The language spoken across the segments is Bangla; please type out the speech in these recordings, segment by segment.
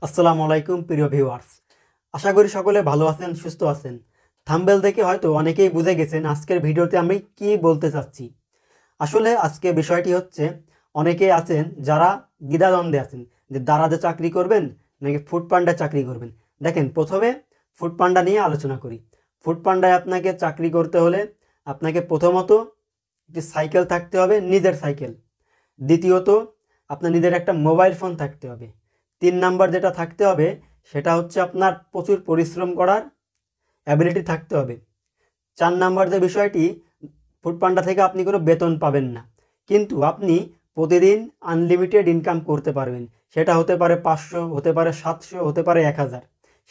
আসসালামু আলাইকুম প্রিয় ভিউয়ার্স, আশা করি সকলে ভালো আছেন, সুস্থ আছেন। থাম্বনেল দেখে হয়তো অনেকেই বুঝে গেছেন আজকের ভিডিওতে আমি কি বলতে চাচ্ছি। আসলে আজকে বিষয়টি হচ্ছে, অনেকেই আছেন যারা দ্বিধাদ্বন্দ্বে আছেন যে দারাজে চাকরি করবেন নাকি ফুড পান্ডা চাকরি করবেন। দেখেন, প্রথমে ফুড পান্ডা নিয়ে আলোচনা করি। ফুড পান্ডায় আপনাকে চাকরি করতে হলে আপনাকে প্রথমত একটি সাইকেল থাকতে হবে, নিজের সাইকেল। দ্বিতীয়ত আপনার নিজের একটা মোবাইল ফোন থাকতে হবে। 3 নাম্বার যেটা থাকতে হবে সেটা হচ্ছে আপনার প্রচুর পরিশ্রম করার অ্যাবিলিটি থাকতে হবে। 4 নাম্বার যে বিষয়টি, ফুড পান্ডা থেকে আপনি কোনো বেতন পাবেন না, কিন্তু আপনি প্রতিদিন আনলিমিটেড ইনকাম করতে পারবেন। সেটা হতে পারে 500, হতে পারে 700, হতে পারে 1000।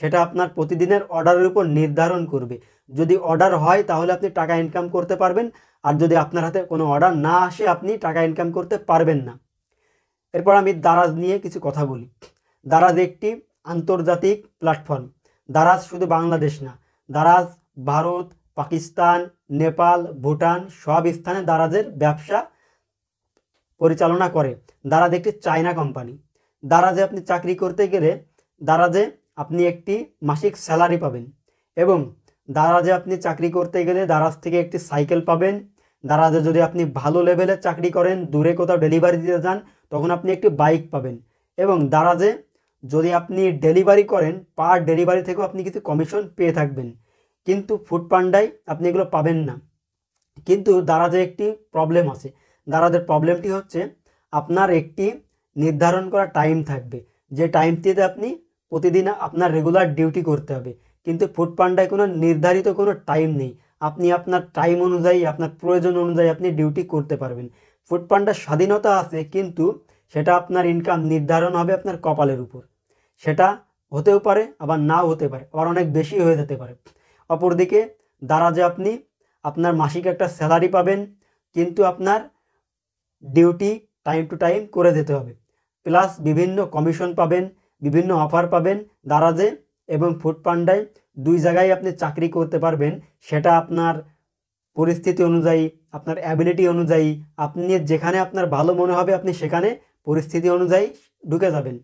সেটা আপনার প্রতিদিনের অর্ডারের উপর নির্ধারণ করবে। যদি অর্ডার হয় তাহলে আপনি টাকা ইনকাম করতে পারবেন, আর যদি আপনার হাতে কোনো অর্ডার না আসে আপনি টাকা ইনকাম করতে পারবেন না। এরপর আমি দারাজ নিয়ে কিছু কথা বলি। দারাজ একটি আন্তর্জাতিক প্ল্যাটফর্ম। দারাজ শুধু বাংলাদেশ না, দারাজ ভারত, পাকিস্তান, নেপাল, ভুটান সব স্থানে দারাজের ব্যবসা পরিচালনা করে। দারাজ একটি চায়না কোম্পানি। দারাজে আপনি চাকরি করতে গেলে দারাজে আপনি একটি মাসিক স্যালারি পাবেন, এবং দারাজে আপনি চাকরি করতে গেলে দারাজ থেকে একটি সাইকেল পাবেন। দারাজে যদি আপনি ভালো লেভেলে চাকরি করেন, দূরে কোথাও ডেলিভারি দিতে যান, তখন আপনি একটি বাইক পাবেন। এবং দারাজে যদি আপনি ডেলিভারি করেন, পার ডেলিভারি থেকেও আপনি কিছু কমিশন পেয়ে থাকবেন। কিন্তু ফুড পান্ডায় আপনি এগুলো পাবেন না। কিন্তু দারাজে একটি প্রবলেম আছে। দারাজের প্রবলেমটি হচ্ছে, আপনার একটি নির্ধারণ করা টাইম থাকবে, যে টাইমটিতে আপনি প্রতিদিন আপনার রেগুলার ডিউটি করতে হবে। কিন্তু ফুড পান্ডায় কোনো নির্ধারিত কোনো টাইম নেই। আপনি আপনার টাইম অনুযায়ী, আপনার প্রয়োজন অনুযায়ী আপনি ডিউটি করতে পারবেন। ফুড পান্ডার স্বাধীনতা আছে, কিন্তু সেটা আপনার ইনকাম নির্ধারণ হবে আপনার কপালের উপর। সেটা হতেও পারে, আবার নাও হতে পারে, আবার অনেক বেশি হয়ে যেতে পারে। অপরদিকে দারাজে আপনি আপনার মাসিক একটা স্যালারি পাবেন, কিন্তু আপনার ডিউটি টাইম টু টাইম করে যেতে হবে। প্লাস বিভিন্ন কমিশন পাবেন, বিভিন্ন অফার পাবেন দারাজে এবং ফুড পান্ডায়। দুই জায়গায় আপনি চাকরি করতে পারবেন। সেটা আপনার পরিস্থিতি অনুযায়ী, আপনার অ্যাবিলিটি অনুযায়ী, আপনি যেখানে আপনার ভালো মনে হবে আপনি সেখানে পরিস্থিতি অনুযায়ী ঢুকে যাবেন।